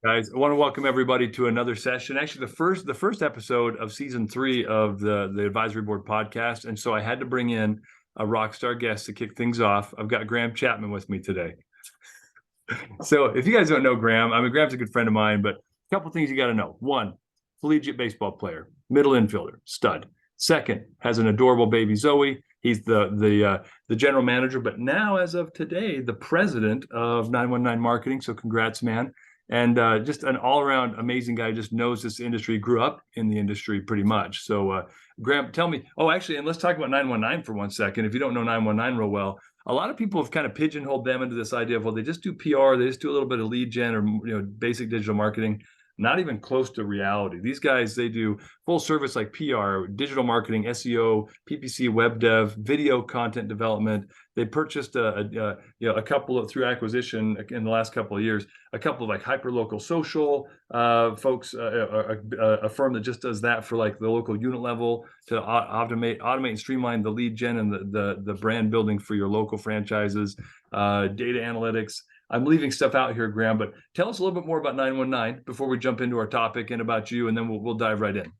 Guys, I want to welcome everybody to another session. Actually, the first episode of season 3 of the Advisory Board podcast. And so I had to bring in a rock star guest to kick things off. I've got Graham Chapman with me today. So if you guys don't know Graham, I mean, Graham's a good friend of mine, but a couple things you got to know. One, collegiate baseball player, middle infielder, stud. Second, has an adorable baby Zoe. He's the general manager, but now as of today, the president of 919 Marketing. So congrats, man. And just an all-around amazing guy, just knows this industry, grew up in the industry pretty much. So Graham, tell me, actually, and let's talk about 919 for 1 second. If you don't know 919 real well, a lot of people have kind of pigeonholed them into this idea of, well, they just do PR, they just do a little bit of lead gen or basic digital marketing. Not even close to reality. These guys, they do full service like PR, digital marketing, SEO, PPC, web dev, video content development. They purchased a couple of, through acquisition in the last couple of years, a couple of like hyper local social folks, a firm that just does that for like the local unit level to automate and streamline the lead gen and the brand building for your local franchises, data analytics. I'm leaving stuff out here, Graham, but tell us a little bit more about 919 before we jump into our topic and about you, and then we'll dive right in.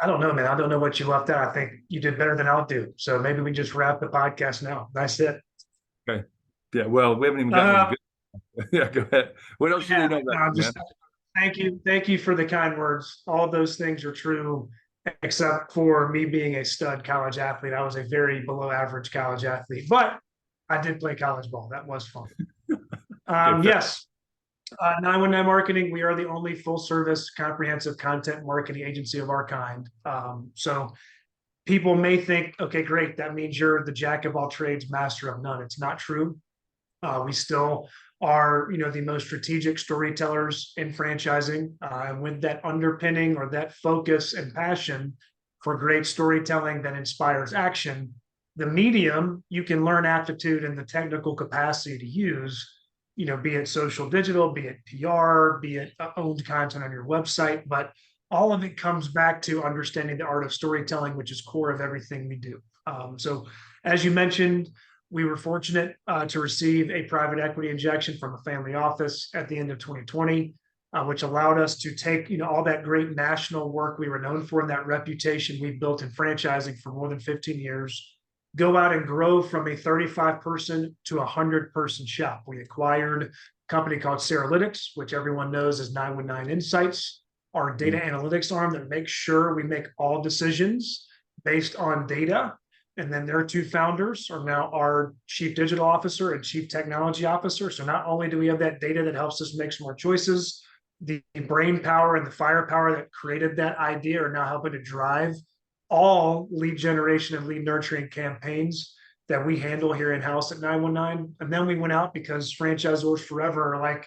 I don't know, man. I don't know what you left out. I think you did better than I'll do. So maybe we just wrap the podcast now. That's it. Okay. Yeah. Well, we haven't even gotten good. Yeah. Go ahead. What else do you know about that? Thank you. Thank you for the kind words. All those things are true, except for me being a stud college athlete. I was a very below average college athlete, but I did play college ball. That was fun. Yes. 919 Marketing, we are the only full service comprehensive content marketing agency of our kind. So people may think, okay, great. That means you're the jack of all trades, master of none. It's not true. We still are, the most strategic storytellers in franchising. And with that underpinning or that focus and passion for great storytelling that inspires action, the medium you can learn aptitude and the technical capacity to use, be it social digital, be it PR, be it owned content on your website, but all of it comes back to understanding the art of storytelling, which is core of everything we do. So as you mentioned, we were fortunate to receive a private equity injection from a family office at the end of 2020, which allowed us to take, all that great national work we were known for and that reputation we've built in franchising for more than 15 years, go out and grow from a 35-person to a 100-person shop. We acquired a company called Seralytics, which everyone knows is 919 Insights, our data analytics arm that makes sure we make all decisions based on data. And then their two founders are now our chief digital officer and chief technology officer. So not only do we have that data that helps us make smart choices, the brain power and the firepower that created that idea are now helping to drive all lead generation and lead nurturing campaigns that we handle here in-house at 919. And then we went out because franchisors forever are like,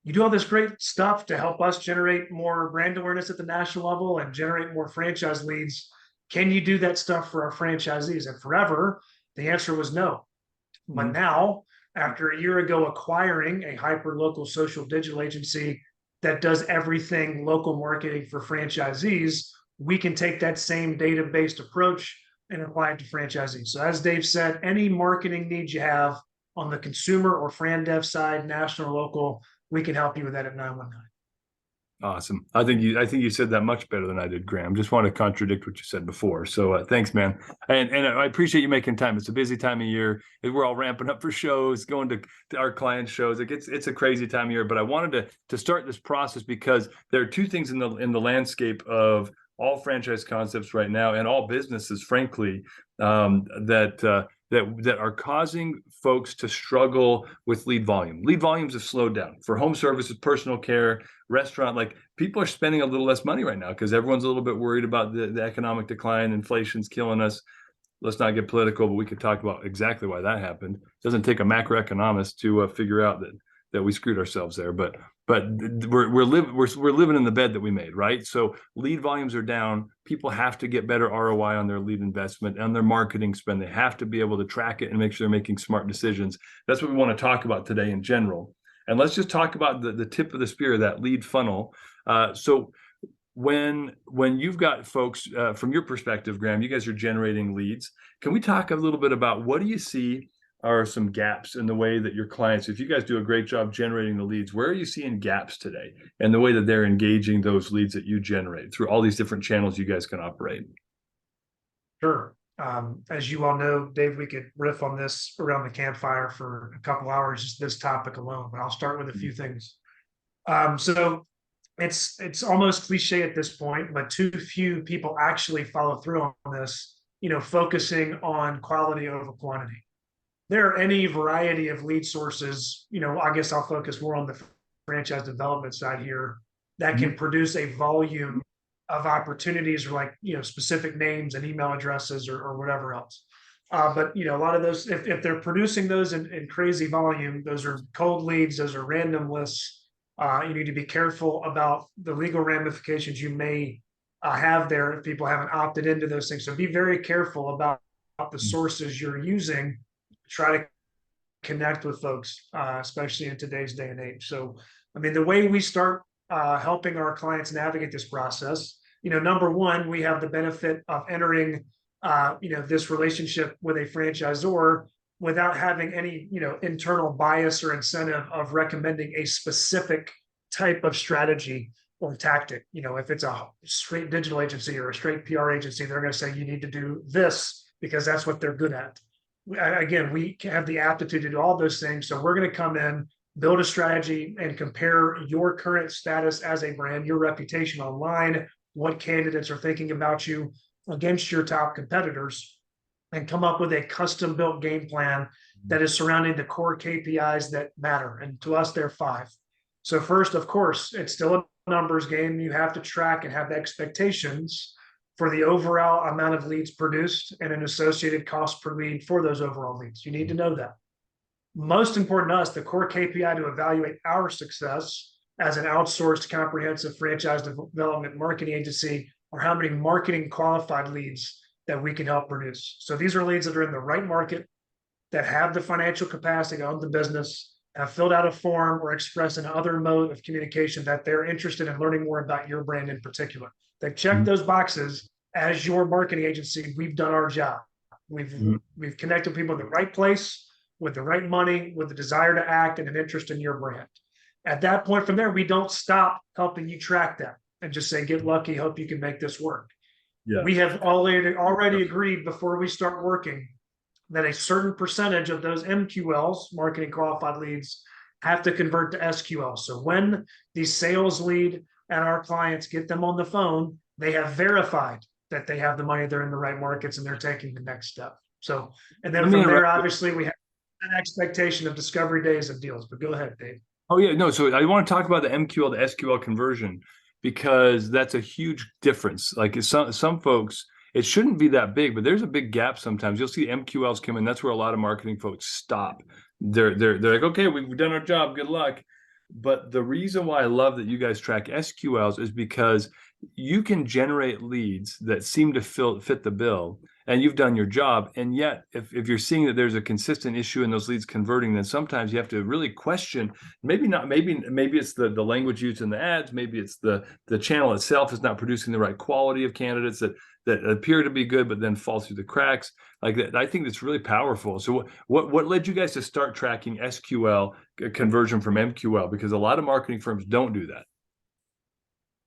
you do all this great stuff to help us generate more brand awareness at the national level and generate more franchise leads. Can you do that stuff for our franchisees? And forever, the answer was no. But now, after a year ago acquiring a hyper-local social digital agency that does everything local marketing for franchisees, we can take that same data-based approach and apply it to franchisees. So as Dave said, any marketing needs you have on the consumer or fran dev side, national or local, we can help you with that at 919. Awesome. I think you said that much better than I did, Graham. Just want to contradict what you said before. So thanks, man. And I appreciate you making time. It's a busy time of year. We're all ramping up for shows, going to our client shows. It's a crazy time of year. But I wanted to start this process because there are two things in the landscape of all franchise concepts right now and all businesses, frankly, that are causing folks to struggle with lead volume. Lead volumes have slowed down for home services, personal care, restaurant. Like people are spending a little less money right now because everyone's a little bit worried about the economic decline. Inflation's killing us. Let's not get political, but we could talk about exactly why that happened. It doesn't take a macroeconomist to figure out that we screwed ourselves there, but we're living in the bed that we made, right? So lead volumes are down. People have to get better ROI on their lead investment and their marketing spend. They have to be able to track it and make sure they're making smart decisions. That's what we want to talk about today in general. And let's just talk about the tip of the spear of that lead funnel. So when you've got folks from your perspective, Graham, you guys are generating leads. Can we talk a little bit about what do you see are some gaps in the way that your clients, if you guys do a great job generating the leads, where are you seeing gaps today and the way that they're engaging those leads that you generate through all these different channels you guys can operate? Sure. As you all know, Dave, we could riff on this around the campfire for a couple hours, just this topic alone, but I'll start with a few things. So it's almost cliche at this point, but too few people actually follow through on this, focusing on quality over quantity. There are any variety of lead sources, I guess I'll focus more on the franchise development side here, that can produce a volume of opportunities, or like, specific names and email addresses, or whatever else. But a lot of those, if they're producing those in crazy volume, those are cold leads, those are random lists. You need to be careful about the legal ramifications you may have there if people haven't opted into those things. So be very careful about the sources you're using to try to connect with folks, especially in today's day and age. So, I mean, the way we start helping our clients navigate this process, number one, we have the benefit of entering, this relationship with a franchisor without having any, internal bias or incentive of recommending a specific type of strategy or tactic. If it's a straight digital agency or a straight PR agency, they're going to say you need to do this because that's what they're good at. Again, we have the aptitude to do all those things. So we're going to come in, build a strategy, and compare your current status as a brand, your reputation online, what candidates are thinking about you against your top competitors, and come up with a custom built game plan that is surrounding the core KPIs that matter. And to us, they're 5. So first, of course, it's still a numbers game. You have to track and have expectations for the overall amount of leads produced and an associated cost per lead for those overall leads. You need to know that. Most important to us, the core KPI to evaluate our success as an outsourced comprehensive franchise development marketing agency, or how many marketing qualified leads that we can help produce. So these are leads that are in the right market, that have the financial capacity to own the business, have filled out a form or expressed an other mode of communication that they're interested in learning more about your brand in particular. They've checked those boxes. As your marketing agency, we've done our job. We've connected people in the right place, with the right money, with the desire to act and an interest in your brand. At that point from there, we don't stop helping you track that and just say, get lucky, hope you can make this work. Yeah. We have already agreed before we start working that a certain percentage of those MQLs, marketing qualified leads, have to convert to SQL. So when the sales lead and our clients get them on the phone, they have verified that they have the money, they're in the right markets, and they're taking the next step. So, and then from there, obviously, we have an expectation of discovery days of deals. But go ahead, Dave. Oh, yeah, no. So I want to talk about the MQL to SQL conversion, because that's a huge difference. Like some folks, it shouldn't be that big, but there's a big gap sometimes. You'll see MQLs come in. That's where a lot of marketing folks stop. They're like, okay, we've done our job. Good luck. But the reason why I love that you guys track SQLs is because you can generate leads that seem to fit the bill, and you've done your job. And yet, if you're seeing that there's a consistent issue in those leads converting, then sometimes you have to really question, maybe it's the language used in the ads, maybe it's the channel itself is not producing the right quality of candidates that appear to be good, but then fall through the cracks. Like that, I think that's really powerful. So what led you guys to start tracking SQL conversion from MQL? Because a lot of marketing firms don't do that.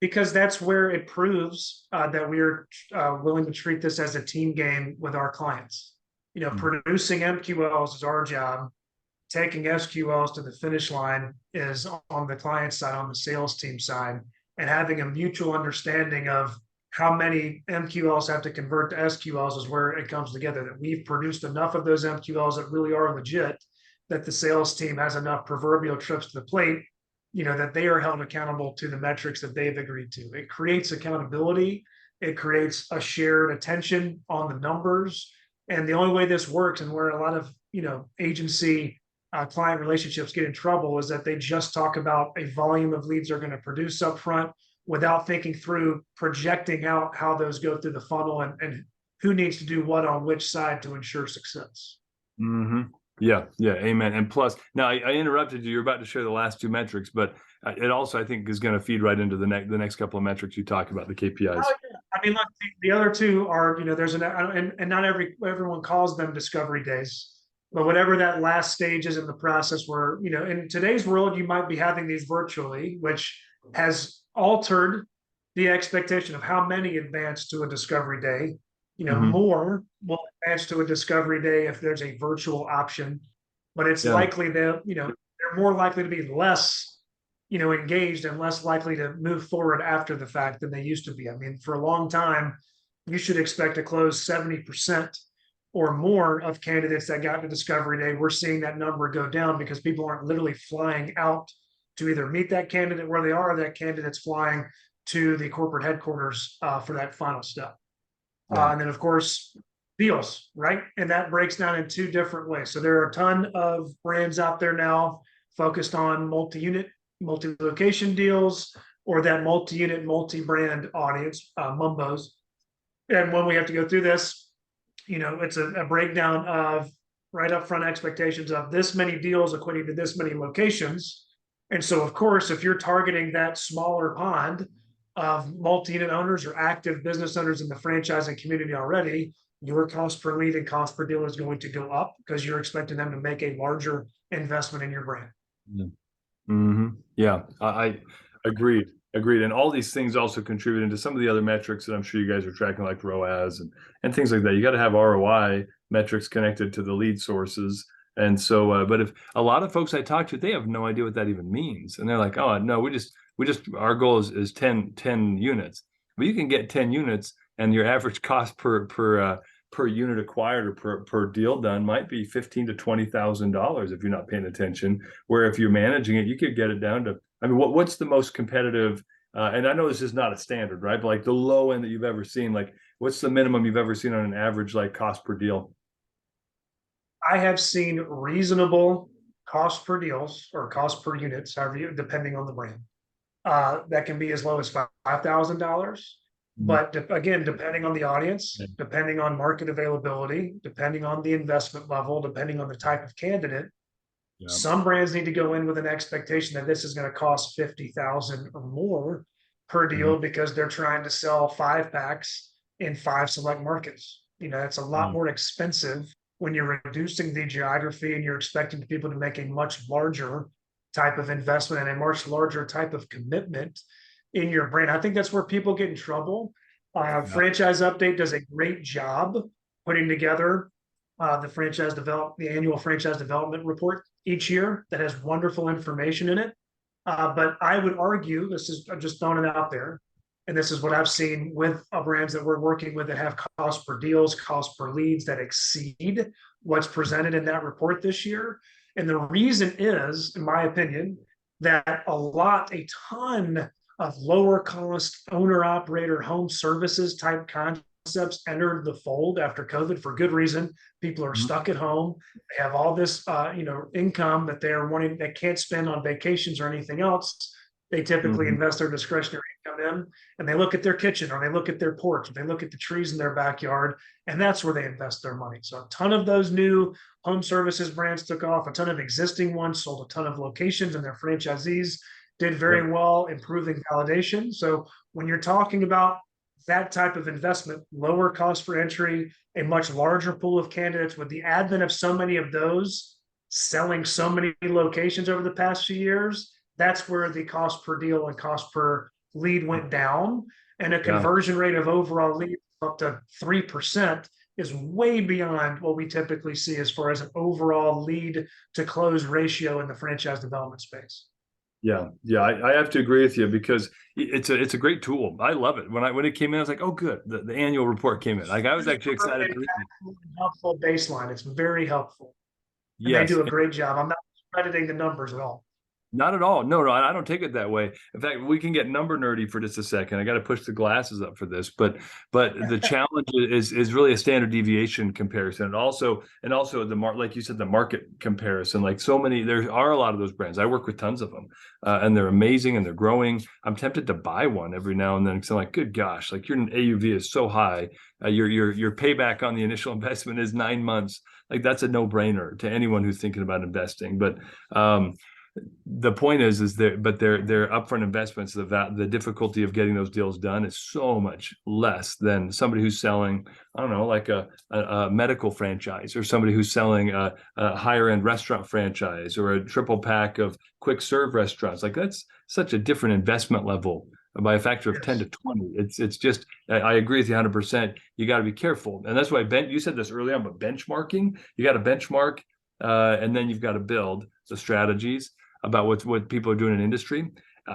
Because that's where it proves that we are willing to treat this as a team game with our clients. Producing MQLs is our job. Taking SQLs to the finish line is on the client side, on the sales team side, and having a mutual understanding of how many MQLs have to convert to SQLs is where it comes together, that we've produced enough of those MQLs that really are legit, that the sales team has enough proverbial trips to the plate, that they are held accountable to the metrics that they've agreed to. It creates accountability. It creates a shared attention on the numbers. And the only way this works, and where a lot of, agency client relationships get in trouble, is that they just talk about a volume of leads they're going to produce up front without thinking through projecting out how those go through the funnel and who needs to do what on which side to ensure success. Mm-hmm. Yeah, amen. And plus, now I interrupted you. You're about to share the last 2 metrics, but it also, I think, is going to feed right into the next couple of metrics you talk about, the KPIs. Oh, yeah. I mean, look, the other 2 are, there's and not everyone calls them discovery days. But whatever that last stage is in the process, where, in today's world, you might be having these virtually, which has altered the expectation of how many advance to a discovery day. Mhm. More will advance to a discovery day if there's a virtual option, but it's Yeah. likely that, they're more likely to be less, engaged and less likely to move forward after the fact than they used to be. I mean, for a long time, you should expect to close 70% or more of candidates that got to discovery day. We're seeing that number go down because people aren't literally flying out to either meet that candidate where they are, or that candidate's flying to the corporate headquarters for that final step. Yeah. And then, of course, deals, right? And that breaks down in two different ways. So there are a ton of brands out there now focused on multi-unit, multi-location deals, or that multi-unit, multi-brand audience, mumbos. And when we have to go through this, it's a breakdown of right up front expectations of this many deals equating to this many locations. And so, of course, if you're targeting that smaller pond of multi-unit owners or active business owners in the franchising community already, your cost per lead and cost per deal is going to go up because you're expecting them to make a larger investment in your brand. Yeah. Yeah, I agreed. Agreed. And all these things also contribute into some of the other metrics that I'm sure you guys are tracking, like ROAS and things like that. You got to have ROI metrics connected to the lead sources. And so, but if a lot of folks I talk to, they have no idea what that even means. And they're like, oh, no, our goal is 10 units. But you can get 10 units and your average cost per unit acquired or per deal done might be $15,000 to $20,000 if you're not paying attention. Where if you're managing it, you could get it down to, I mean, what's the most competitive? And I know this is not a standard, right? But like the low end that you've ever seen, like what's the minimum you've ever seen on an average like cost per deal? I have seen reasonable cost per deals or cost per units, however you, depending on the brand. That can be as low as $5,000. Mhm. But again, depending on the audience, Yeah. depending on market availability, depending on the investment level, depending on the type of candidate, Yeah. some brands need to go in with an expectation that this is going to cost 50,000 or more per Mhm. deal because they're trying to sell 5 packs in 5 select markets. It's a lot Yeah. more expensive when you're reducing the geography and you're expecting people to make a much larger type of investment and a much larger type of commitment in your brand. I think that's where people get in trouble. Yeah. Franchise Update does a great job putting together the annual franchise development report each year that has wonderful information in it. But I would argue, this is I'm just throwing it out there, and this is what I've seen with brands that we're working with that have cost per deals, cost per leads that exceed what's presented in that report this year. And the reason is, in my opinion, that a ton of lower cost owner operator home services type concepts entered the fold after COVID for good reason. People are Mhm. stuck at home. They have all this, income that they are wanting, they can't spend on vacations or anything else. They typically Mhm. invest their discretionary income in, and they look at their kitchen or they look at their porch, or they look at the trees in their backyard, and that's where they invest their money. So a ton of those new home services brands took off. A ton of existing ones sold a ton of locations, and their franchisees did Yep. very well improving validation. So when you're talking about that type of investment, lower cost for entry, a much larger pool of candidates with the advent of so many of those selling so many locations over the past few years, that's where the cost per deal and cost per lead went down. And a Yeah. conversion rate of overall leads up to 3% is way beyond what we typically see as far as an overall lead to close ratio in the franchise development space. Yeah, yeah, I have to agree with you because it's a great tool. I love it. When it came in, I was like, oh, good. The annual report came in. Like I was actually excited to read it. Helpful baseline. It's very helpful, and they Yes, do a great job. I'm not crediting the numbers at all. not at all. No, I don't take it that way. In fact, we can get number nerdy for just a second. I got to push the glasses up for this, but the challenge is really a standard deviation comparison, and also the like you said, the market comparison. Like so many, there are a lot of those brands. I work with tons of them, and they're amazing and they're growing. I'm tempted to buy one every now and then because I'm like, good gosh, like your AUV is so high, your payback on the initial investment is 9 months. Like that's a no brainer to anyone who's thinking about investing, but. the point is their upfront investments, the difficulty of getting those deals done is so much less than somebody who's selling, I don't know, like a medical franchise, or somebody who's selling a higher end restaurant franchise, or a triple pack of quick serve restaurants. Like, that's such a different investment level by a factor of 10 Yes. to 20. It's just, I agree with you 100%. You got to be careful. And that's why you said this early on, but benchmarking, you got to benchmark, and then you've got to build the strategies about what people are doing in industry.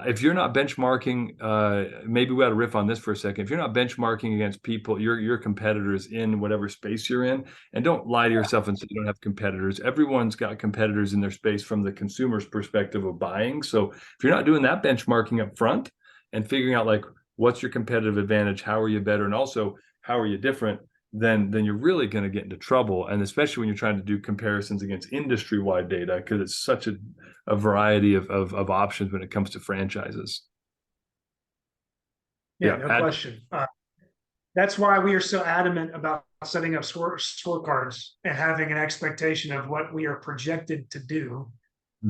If you're not benchmarking, maybe we got to riff on this for a second. If you're not benchmarking against people, your competitors in whatever space you're in, and don't lie to yourself and say you don't have competitors. Everyone's got competitors in their space from the consumer's perspective of buying. So if you're not doing that benchmarking up front and figuring out like what's your competitive advantage, how are you better, and also how are you different, then you're really going to get into trouble. And especially when you're trying to do comparisons against industry-wide data, because it's such a variety of options when it comes to franchises. Yeah, no question. That's why we are so adamant about setting up scorecards and having an expectation of what we are projected to do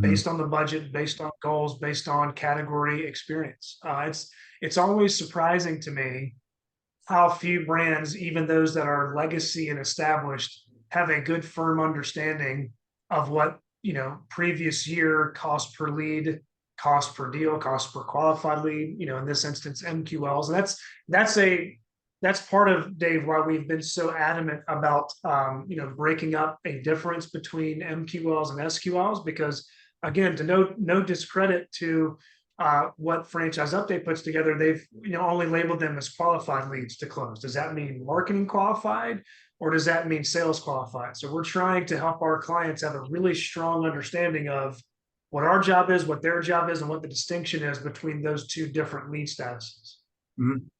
based on the budget, based on goals, based on category experience. It's always surprising to me how few brands, even those that are legacy and established, have a good firm understanding of what, previous year cost per lead, cost per deal, cost per qualified lead, in this instance MQLs. And that's part of, Dave, why we've been so adamant about breaking up a difference between MQLs and SQLs, because again, to no discredit to what Franchise Update puts together, they've only labeled them as qualified leads to close. Does that mean marketing qualified, or does that mean sales qualified? So we're trying to help our clients have a really strong understanding of what our job is, what their job is, and what the distinction is between those two different lead statuses.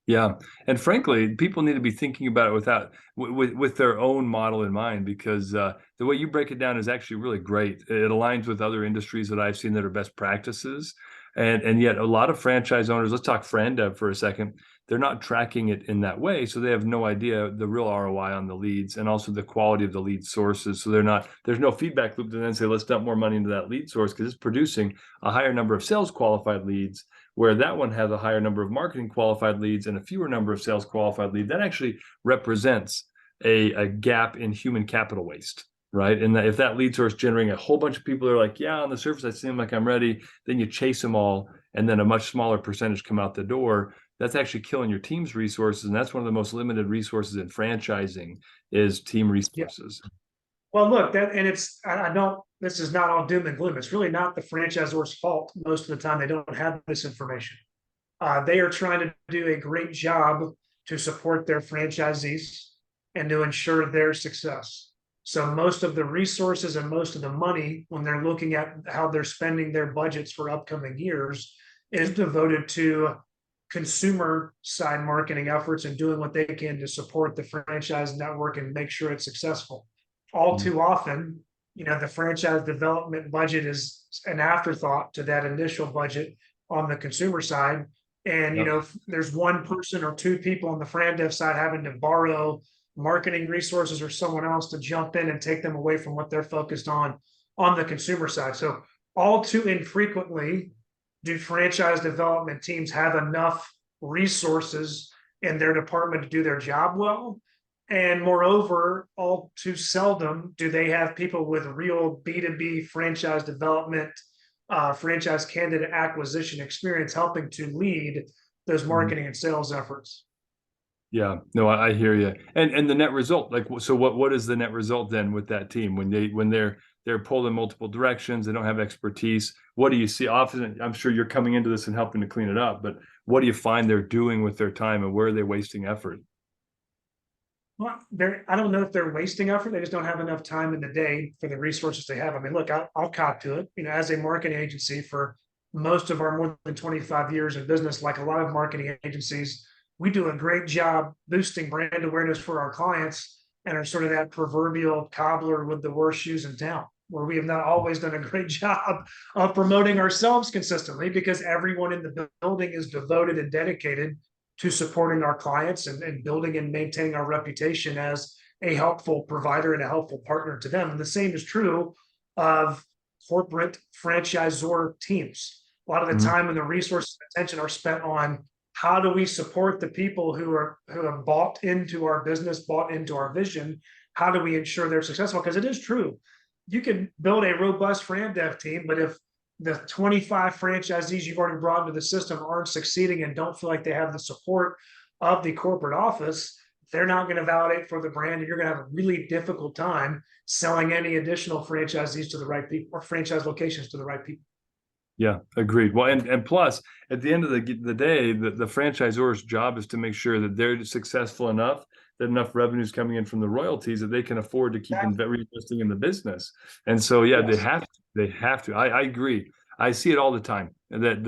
Yeah, and frankly, people need to be thinking about it with their own model in mind, because the way you break it down is actually really great. It aligns with other industries that I've seen that are best practices, and yet a lot of franchise owners, let's talk Frandev for a second, they're not tracking it in that way, so they have no idea the real ROI on the leads and also the quality of the lead sources. So there's no feedback loop to then say, let's dump more money into that lead source because it's producing a higher number of sales qualified leads, where that one has a higher number of marketing qualified leads and a fewer number of sales qualified leads. That actually represents a gap in human capital waste, right? And if that lead source generating a whole bunch of people are like, yeah, on the surface I seem like I'm ready, then you chase them all, and then a much smaller percentage come out the door. That's actually killing your team's resources, and that's one of the most limited resources in franchising is team resources. Yeah. Well, look, this is not all doom and gloom. It's really not the franchisor's fault. Most of the time, they don't have this information. They are trying to do a great job to support their franchisees and to ensure their success. So most of the resources and most of the money, when they're looking at how they're spending their budgets for upcoming years, is devoted to consumer side marketing efforts and doing what they can to support the franchise network and make sure it's successful. All too often, the franchise development budget is an afterthought to that initial budget on the consumer side. And, there's one person or two people on the Frandev side having to borrow marketing resources or someone else to jump in and take them away from what they're focused on the consumer side. So all too infrequently do franchise development teams have enough resources in their department to do their job well. And moreover, all too seldom do they have people with real B2B franchise development, franchise candidate acquisition experience helping to lead those marketing and sales efforts. Yeah, no, I hear you. And the net result, like, so what is the net result then with that team when they're pulled in multiple directions, they don't have expertise? What do you see often? I'm sure you're coming into this and helping to clean it up, but what do you find they're doing with their time, and where are they wasting effort? Well, I don't know if they're wasting effort. They just don't have enough time in the day for the resources they have. I mean, look, I'll cop to it. As a marketing agency for most of our more than 25 years in business, like a lot of marketing agencies, we do a great job boosting brand awareness for our clients and are sort of that proverbial cobbler with the worst shoes in town, where we have not always done a great job of promoting ourselves consistently, because everyone in the building is devoted and dedicated to supporting our clients and building and maintaining our reputation as a helpful provider and a helpful partner to them. And the same is true of corporate franchisor teams. A lot of the time and the resources and attention are spent on how do we support the people who have bought into our business, bought into our vision? How do we ensure they're successful? Because it is true. You can build a robust fran dev team, but if the 25 franchisees you've already brought into the system aren't succeeding and don't feel like they have the support of the corporate office, they're not going to validate for the brand, and you're going to have a really difficult time selling any additional franchisees to the right people or franchise locations to the right people. Yeah, agreed. Well, and plus, at the end of the day, the franchisor's job is to make sure that they're successful enough, that enough revenue is coming in from the royalties that they can afford to keep reinvesting in the business. And so, yeah, Yes. they have to. I agree. I see it all the time. That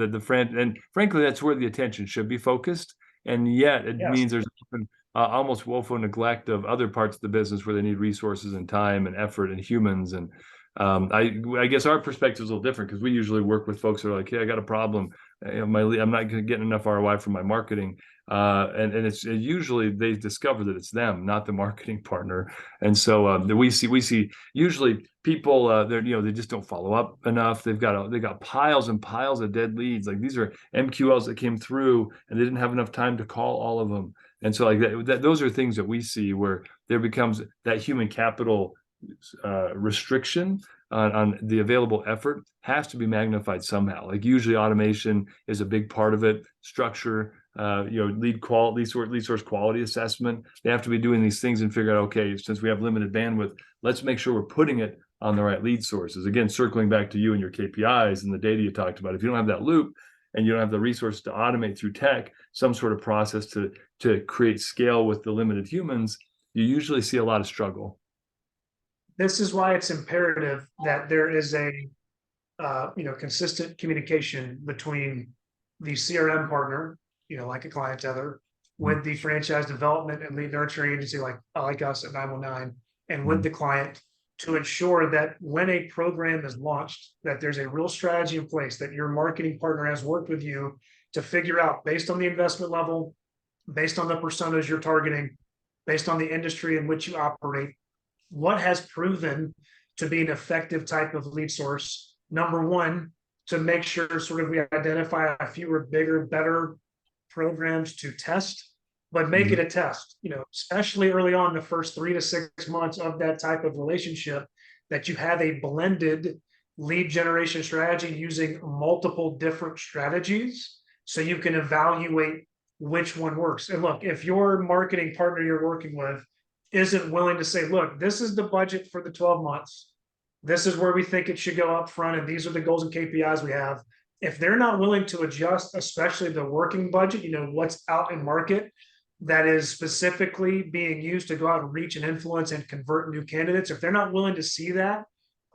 and frankly, that's where the attention should be focused. And yet, it Yes. means there's often almost woeful neglect of other parts of the business where they need resources and time and effort and humans. And I guess our perspective is a little different because we usually work with folks who are like, hey, I got a problem. I'm not getting enough ROI from my marketing. And it's usually they discover that it's them, not the marketing partner. And so we see usually people they just don't follow up enough. They got piles and piles of dead leads. Like these are MQLs that came through and they didn't have enough time to call all of them. And so like those are things that we see where there becomes that human capital restriction on the available effort has to be magnified somehow. Like usually automation is a big part of it. Structure, lead source quality assessment. They have to be doing these things and figure out, okay, since we have limited bandwidth, let's make sure we're putting it on the right lead sources. Again, circling back to you and your KPIs and the data you talked about. If you don't have that loop and you don't have the resources to automate through tech, some sort of process to create scale with the limited humans, you usually see a lot of struggle. This is why it's imperative that there is a consistent communication between the CRM partner, like a ClientTether, with the franchise development and lead nurturing agency like us at 919, and with the client, to ensure that when a program is launched, that there's a real strategy in place, that your marketing partner has worked with you to figure out, based on the investment level, based on the personas you're targeting, based on the industry in which you operate, what has proven to be an effective type of lead source. Number one, to make sure sort of we identify a fewer, bigger, better programs to test, but make it a test, especially early on, the first 3 to 6 months of that type of relationship, that you have a blended lead generation strategy using multiple different strategies so you can evaluate which one works. And look, if your marketing partner you're working with isn't willing to say, look, this is the budget for the 12 months. This is where we think it should go up front. And these are the goals and KPIs we have. If they're not willing to adjust, especially the working budget, what's out in market that is specifically being used to go out and reach and influence and convert new candidates. If they're not willing to see that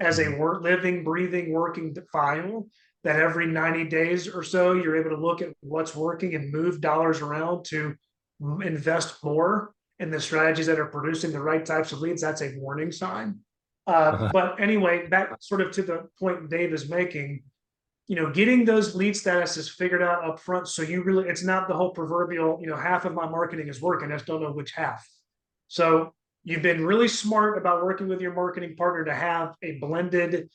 as a living, breathing, working file, that every 90 days or so, you're able to look at what's working and move dollars around to invest more in the strategies that are producing the right types of leads, that's a warning sign. But anyway, back sort of to the point Dave is making, getting those lead statuses figured out up front. So it's not the whole proverbial, half of my marketing is working, I just don't know which half. So you've been really smart about working with your marketing partner to have a blended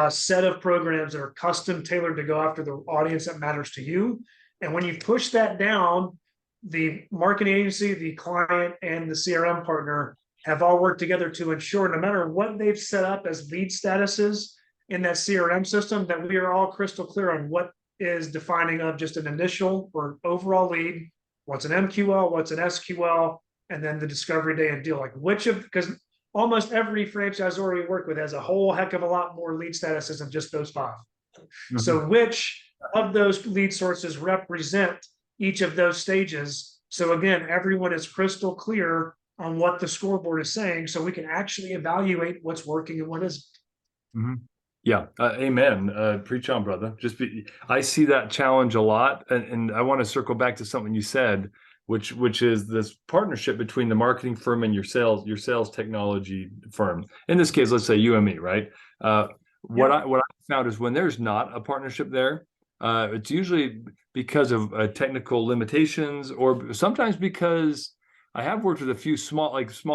set of programs that are custom tailored to go after the audience that matters to you. And when you push that down, the marketing agency, the client, and the CRM partner have all worked together to ensure, no matter what they've set up as lead statuses in that CRM system, that we are all crystal clear on what is defining of just an initial or overall lead, what's an MQL, what's an SQL, and then the discovery day and deal. Like because almost every franchisor we work with has a whole heck of a lot more lead statuses than just those 5. So which of those lead sources represent each of those stages? So again, everyone is crystal clear on what the scoreboard is saying, so we can actually evaluate what's working and what isn't. Yeah, amen. Preach on, brother. I see that challenge a lot, and I want to circle back to something you said, which is this partnership between the marketing firm and your sales technology firm. In this case, let's say you and me, right? What I found is when there's not a partnership there, it's usually because of technical limitations, or sometimes because I have worked with a few small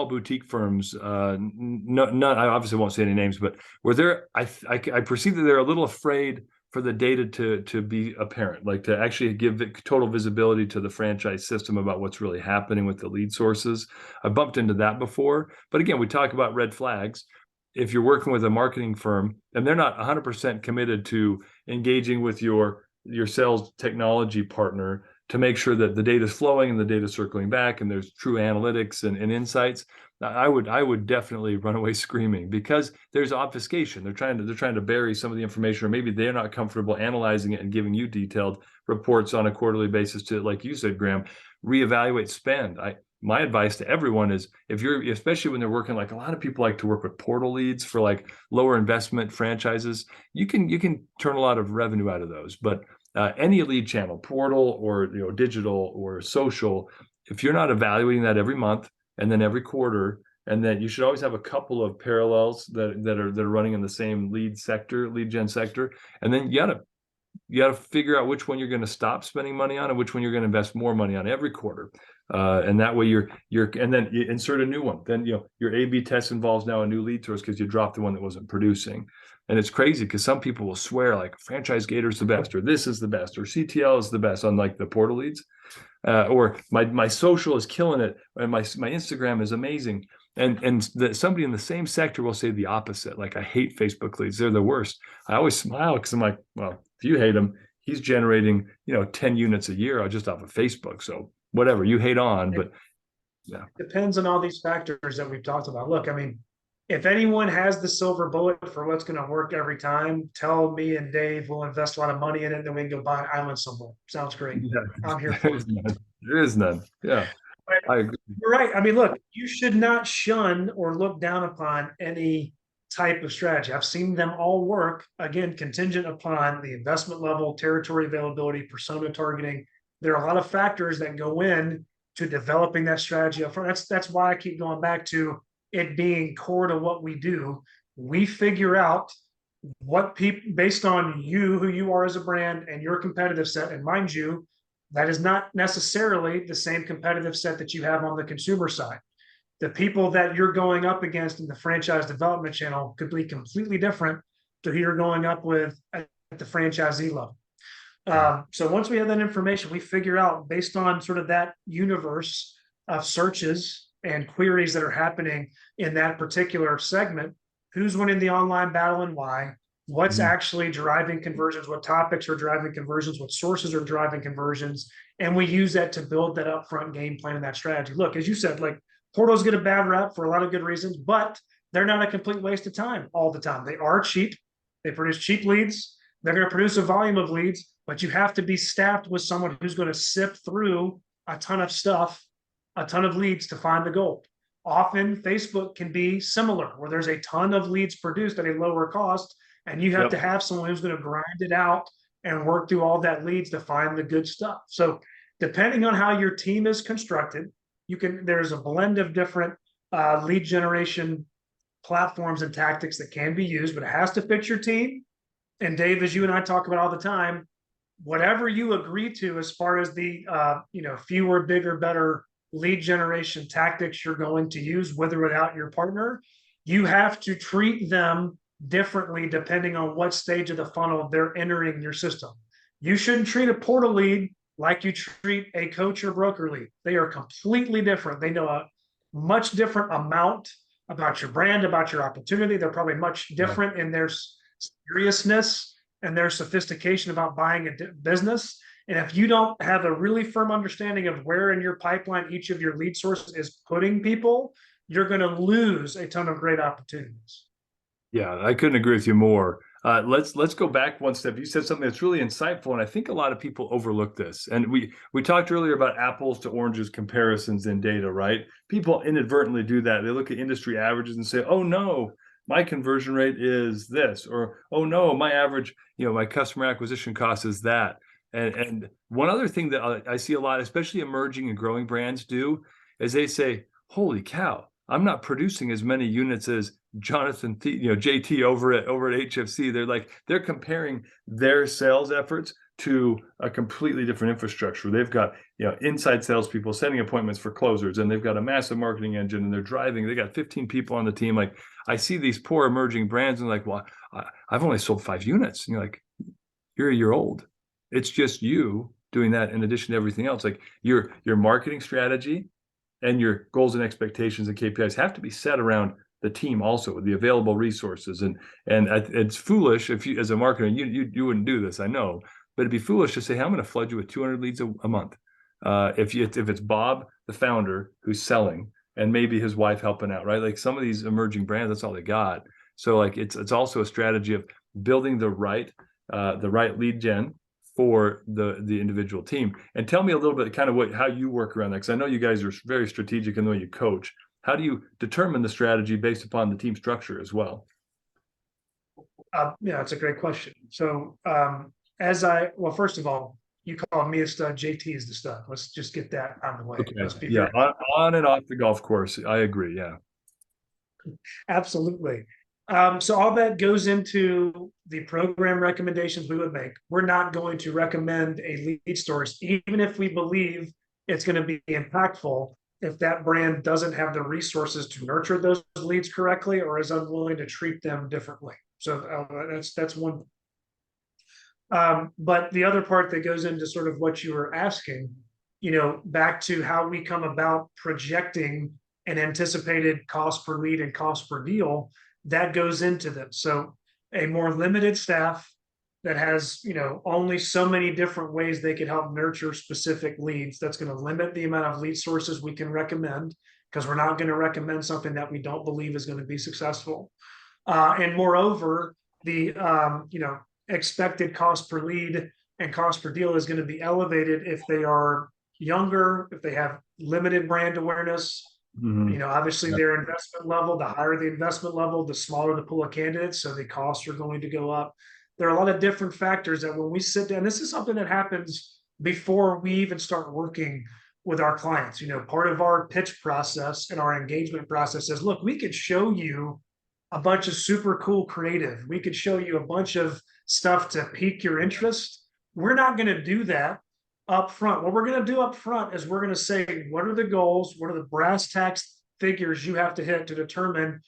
boutique firms. None, I obviously won't say any names, but where I perceive that they're a little afraid for the data to be apparent, like to actually give total visibility to the franchise system about what's really happening with the lead sources. I bumped into that before, but again, we talk about red flags. If you're working with a marketing firm and they're not 100% committed to engaging with your sales technology partner to make sure that the data is flowing and the data is circling back and there's true analytics and insights, I would definitely run away screaming, because there's obfuscation. They're trying to bury some of the information, or maybe they're not comfortable analyzing it and giving you detailed reports on a quarterly basis to, like you said, Graham, reevaluate spend. My advice to everyone is, especially when they're working, like a lot of people like to work with portal leads for like lower investment franchises. You can turn a lot of revenue out of those, but any lead channel, portal or digital or social, if you're not evaluating that every month and then every quarter, and then you should always have a couple of parallels that are running in the same lead gen sector, and then you got to figure out which one you're going to stop spending money on and which one you're going to invest more money on every quarter. And that way and then you insert a new one. Then your A/B test involves now a new lead source because you dropped the one that wasn't producing. And it's crazy because some people will swear like Franchise Gator's the best, or this is the best, or CTL is the best on like the portal leads, or my social is killing it, and my Instagram is amazing. And somebody in the same sector will say the opposite. Like, I hate Facebook leads; they're the worst. I always smile because I'm like, well, if you hate him, he's generating 10 units a year just off of Facebook. So whatever you hate on, but yeah, depends on all these factors that we've talked about. Look, I mean, if anyone has the silver bullet for what's going to work every time, tell me and Dave. We'll invest a lot of money in it, and then we can go buy an island somewhere. Sounds great. yeah, I'm here for it. There is none. Yeah, I agree. You're right. I mean, look, you should not shun or look down upon any type of strategy. I've seen them all work, again, contingent upon the investment level, territory availability, persona targeting. There are a lot of factors that go in to developing that strategy up front. That's why I keep going back to it being core to what we do. We figure out what people, based on you, who you are as a brand and your competitive set. And mind you, that is not necessarily the same competitive set that you have on the consumer side. The people that you're going up against in the franchise development channel could be completely different to who you're going up with at the franchisee level. So once we have that information, we figure out, based on sort of that universe of searches and queries that are happening in that particular segment, who's winning the online battle and why, what's actually driving conversions, what topics are driving conversions, what sources are driving conversions. And we use that to build that upfront game plan and that strategy. Look, as you said, like, portals get a bad rap for a lot of good reasons, but they're not a complete waste of time all the time. They are cheap. They produce cheap leads. They're going to produce a volume of leads, but you have to be staffed with someone who's going to sift through a ton of stuff, a ton of leads to find the gold. Often Facebook can be similar, where there's a ton of leads produced at a lower cost, and you have to have someone who's going to grind it out and work through all that leads to find the good stuff. So depending on how your team is constructed, there's a blend of different lead generation platforms and tactics that can be used, but it has to fit your team. And Dave, as you and I talk about all the time, whatever you agree to as far as the fewer, bigger, better lead generation tactics you're going to use, with or without your partner, you have to treat them differently depending on what stage of the funnel they're entering your system. You shouldn't treat a portal lead like you treat a coach or broker lead. They are completely different. They know a much different amount about your brand, about your opportunity. They're probably much different in their seriousness and their sophistication about buying a business. And if you don't have a really firm understanding of where in your pipeline each of your lead sources is putting people, you're going to lose a ton of great opportunities. Yeah, I couldn't agree with you more. Let's go back one step. You said something that's really insightful, and I think a lot of people overlook this. And we talked earlier about apples to oranges comparisons in data, right? People inadvertently do that. They look at industry averages and say, "Oh no, my conversion rate is this," or "Oh no, my average, my customer acquisition cost is that." And one other thing that I see a lot, especially emerging and growing brands do, is they say, "Holy cow, I'm not producing as many units as Jonathan, JT over at HFC." They're comparing their sales efforts to a completely different infrastructure. They've got, inside salespeople sending appointments for closers, and they've got a massive marketing engine, and they're driving. They got 15 people on the team. Like, I see these poor emerging brands, and like, well, I've only sold 5 units. And you're like, you're a year old. It's just you doing that in addition to everything else. Like, your marketing strategy and your goals and expectations and KPIs have to be set around the team also, with the available resources. And it's foolish if you, as a marketer, you wouldn't do this, I know, but it'd be foolish to say, hey, I'm going to flood you with 200 leads a month. If it's Bob, the founder, who's selling, and maybe his wife helping out, right? Like, some of these emerging brands, that's all they got. So like, it's also a strategy of building the right lead gen for the individual team. And tell me a little bit kind of how you work around that, because I know you guys are very strategic in the way you coach. How do you determine the strategy based upon the team structure as well? Yeah, it's a great question. So first of all, you call me a stud, JT is the stud. Let's just get that out of the way. Okay. Let's be Yeah, on and off the golf course. I agree. Yeah. Absolutely. So all that goes into the program recommendations we would make. We're not going to recommend a lead source, even if we believe it's going to be impactful, if that brand doesn't have the resources to nurture those leads correctly or is unwilling to treat them differently. So that's one. But the other part that goes into sort of what you were asking, back to how we come about projecting an anticipated cost per lead and cost per deal, that goes into this. So a more limited staff that has, only so many different ways they could help nurture specific leads, that's going to limit the amount of lead sources we can recommend, because we're not going to recommend something that we don't believe is going to be successful. And moreover, the expected cost per lead and cost per deal is going to be elevated if they are younger, if they have limited brand awareness. Obviously their investment level, the higher the investment level, the smaller the pool of candidates, so the costs are going to go up. There are a lot of different factors that when we sit down, this is something that happens before we even start working with our clients. Part of our pitch process and our engagement process is, look, we could show you a bunch of super cool creative. We could show you a bunch of stuff to pique your interest. We're not going to do that up front. What we're going to do up front is we're going to say, what are the goals? What are the brass tacks figures you have to hit to determine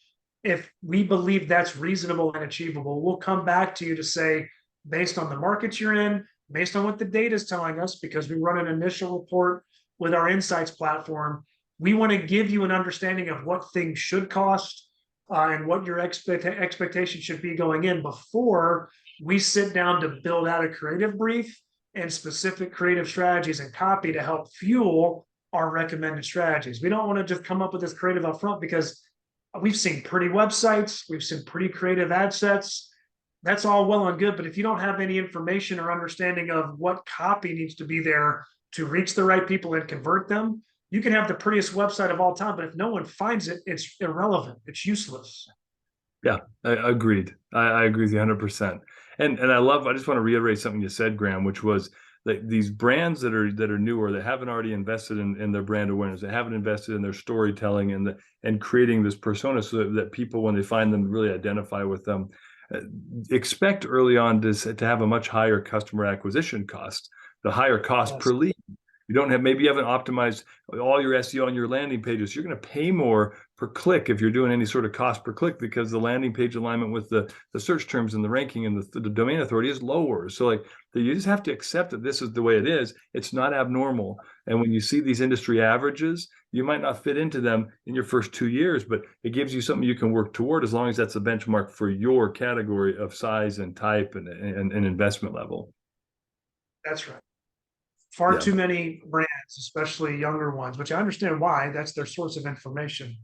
if we believe that's reasonable and achievable? We'll come back to you to say, based on the markets you're in, based on what the data is telling us, because we run an initial report with our insights platform, we want to give you an understanding of what things should cost and what your expectation should be going in before we sit down to build out a creative brief and specific creative strategies and copy to help fuel our recommended strategies. We don't want to just come up with this creative up front, because we've seen pretty websites, we've seen pretty creative ad sets. That's all well and good, but if you don't have any information or understanding of what copy needs to be there to reach the right people and convert them, you can have the prettiest website of all time, but if no one finds it, it's irrelevant. It's useless. Yeah, agreed. I agree with you 100%. And I just want to reiterate something you said, Graham, which was that these brands that are newer, that haven't already invested in their brand awareness, they haven't invested in their storytelling and creating this persona so that people, when they find them, really identify with them. Expect early on to have a much higher customer acquisition cost, the higher cost per lead. Maybe you haven't optimized all your SEO on your landing pages. You're going to pay more per click if you're doing any sort of cost per click, because the landing page alignment with the search terms and the ranking and the domain authority is lower. So you just have to accept that this is the way it is. It's not abnormal. And when you see these industry averages, you might not fit into them in your first 2 years, but it gives you something you can work toward, as long as that's a benchmark for your category of size and type and investment level. That's right. Far too many brands, especially younger ones, which I understand why, that's their source of information,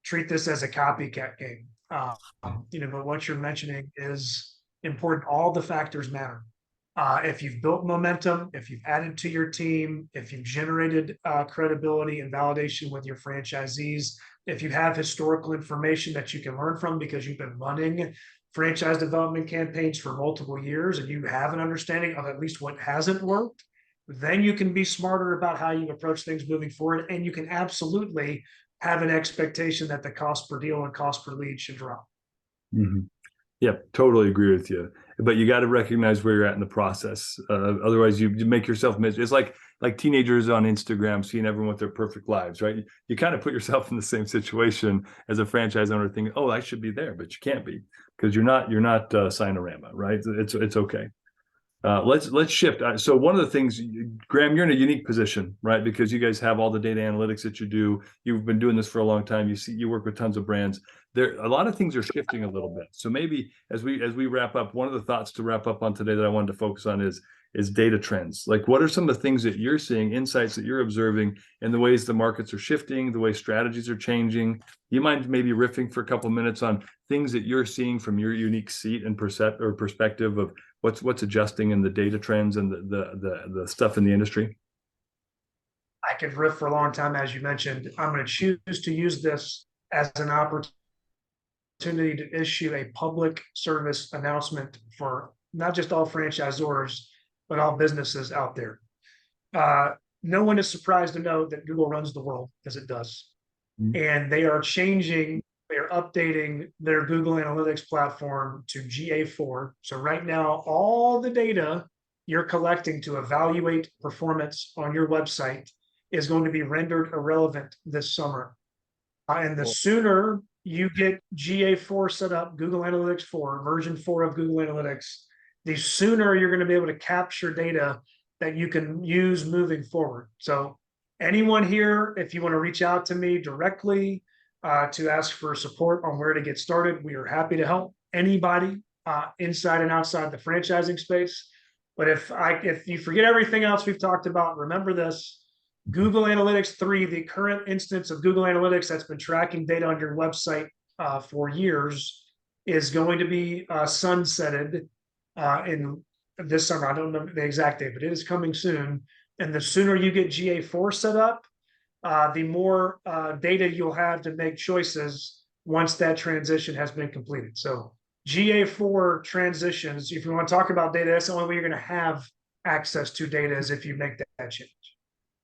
treat this as a copycat game. But what you're mentioning is important. All the factors matter. If you've built momentum, if you've added to your team, if you've generated credibility and validation with your franchisees, if you have historical information that you can learn from because you've been running franchise development campaigns for multiple years and you have an understanding of at least what hasn't worked, then you can be smarter about how you approach things moving forward. And you can absolutely have an expectation that the cost per deal and cost per lead should drop. Mm-hmm. Yep, totally agree with you. but you got to recognize where you're at in the process. Otherwise, you make yourself miserable. It's like teenagers on Instagram seeing everyone with their perfect lives, right? You kind of put yourself in the same situation as a franchise owner, thinking, "Oh, I should be there," but you can't be because you're not Sinorama, right? It's okay. Let's shift. So one of the things, Graham, you're in a unique position, right? Because you guys have all the data analytics that you do. You've been doing this for a long time. You work with tons of brands. There, a lot of things are shifting a little bit. So maybe as we wrap up, one of the thoughts to wrap up on today that I wanted to focus on is data trends. Like, what are some of the things that you're seeing, insights that you're observing, and the ways the markets are shifting, the way strategies are changing? You mind maybe riffing for a couple minutes on things that you're seeing from your unique seat and perspective of what's adjusting in the data trends and the stuff in the industry? I could riff for a long time, as you mentioned. I'm going to choose to use this as an opportunity to issue a public service announcement for not just all franchisors, but all businesses out there. No one is surprised to know that Google runs the world as it does. And they are updating their Google Analytics platform to GA4. So right now, all the data you're collecting to evaluate performance on your website is going to be rendered irrelevant this summer. And the sooner you get GA4 set up, Google Analytics 4, version 4 of Google Analytics, the sooner you're going to be able to capture data that you can use moving forward. So anyone here, if you want to reach out to me directly to ask for support on where to get started, we are happy to help anybody inside and outside the franchising space. But if you forget everything else we've talked about, remember this: Google Analytics 3, the current instance of Google Analytics that's been tracking data on your website for years, is going to be sunsetted in this summer. I don't know the exact date, but it is coming soon. And the sooner you get GA4 set up, the more data you'll have to make choices once that transition has been completed. So GA4 transitions, if you want to talk about data, that's the only way you're going to have access to data is if you make that change.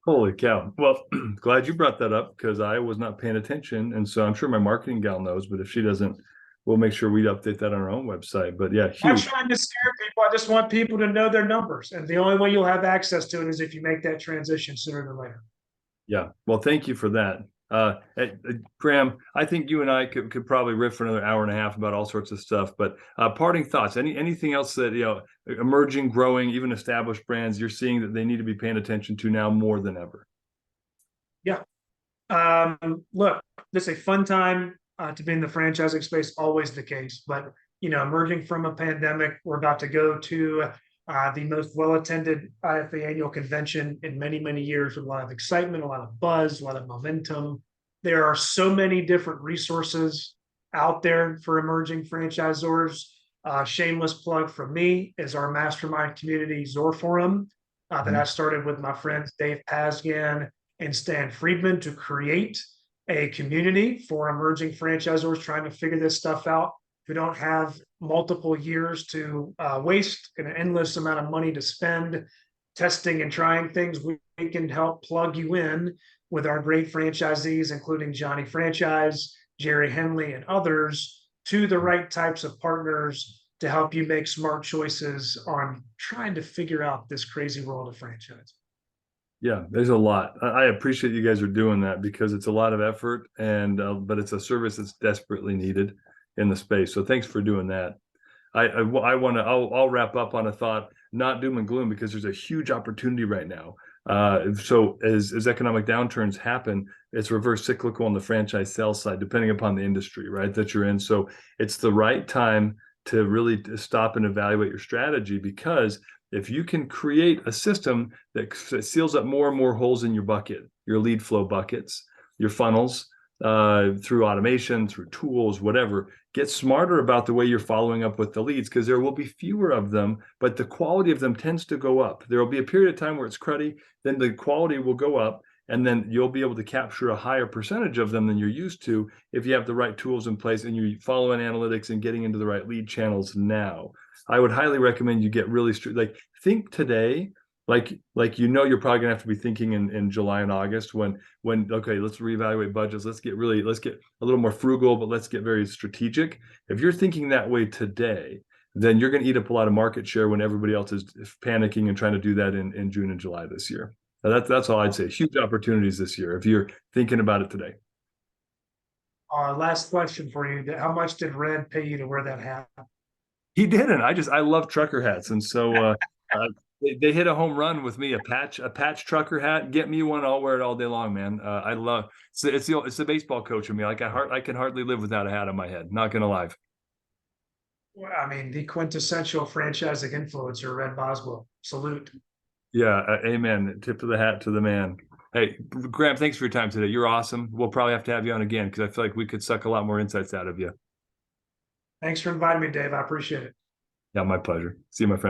Holy cow. Well, glad you brought that up because I was not paying attention. And so I'm sure my marketing gal knows, but if she doesn't, we'll make sure we update that on our own website. But yeah, I'm not huge. trying to scare people. I just want people to know their numbers. And the only way you'll have access to it is if you make that transition sooner than later. Yeah. Well, thank you for that. Graham, I think you and I could probably riff for another hour and a half about all sorts of stuff, but parting thoughts, anything else that, emerging, growing, even established brands you're seeing that they need to be paying attention to now more than ever? Yeah. Look, this is a fun time to be in the franchising space, always the case, but emerging from a pandemic, we're about to go to the most well-attended IFA annual convention in many, many years, with a lot of excitement, a lot of buzz, a lot of momentum. There are so many different resources out there for emerging franchisors. Shameless plug from me is our mastermind community, Zor Forum, that I started with my friends Dave Pasgan and Stan Friedman to create a community for emerging franchisors trying to figure this stuff out, who don't have multiple years to waste and an endless amount of money to spend testing and trying things. We can help plug you in with our great franchisees, including Johnny Franchise, Jerry Henley, and others, to the right types of partners to help you make smart choices on trying to figure out this crazy world of franchise. Yeah, there's a lot. I appreciate you guys are doing that because it's a lot of effort, and but it's a service that's desperately needed in the space. So thanks for doing that. I'll wrap up on a thought, not doom and gloom, because there's a huge opportunity right now. So as economic downturns happen, it's reverse cyclical on the franchise sales side, depending upon the industry, right, that you're in. So it's the right time to really stop and evaluate your strategy, because if you can create a system that seals up more and more holes in your bucket, your lead flow buckets, your funnels, through automation, through tools, whatever, get smarter about the way you're following up with the leads, because there will be fewer of them, but the quality of them tends to go up. There will be a period of time where it's cruddy, then the quality will go up, and then you'll be able to capture a higher percentage of them than you're used to if you have the right tools in place and you're following analytics and getting into the right lead channels now. I would highly recommend you get really think today, like you're probably gonna have to be thinking in July and August when okay, let's reevaluate budgets, let's get a little more frugal, but let's get very strategic. If you're thinking that way today, then you're going to eat up a lot of market share when everybody else is panicking and trying to do that in June and July this year. So that's all I'd say. Huge opportunities this year if you're thinking about it today. Last question for you. How much did Red pay you to wear that hat? He didn't. I love trucker hats, and so they hit a home run with me. A patch trucker hat. Get me one. I'll wear it all day long, man. I love. It's the baseball coach in me. Like I can hardly live without a hat on my head. Not gonna lie. Well, I mean, the quintessential franchising influencer, Red Boswell. Salute. Yeah, amen. Tip of the hat to the man. Hey, Graham, thanks for your time today. You're awesome. We'll probably have to have you on again because I feel like we could suck a lot more insights out of you. Thanks for inviting me, Dave. I appreciate it. Yeah, my pleasure. See you, my friend.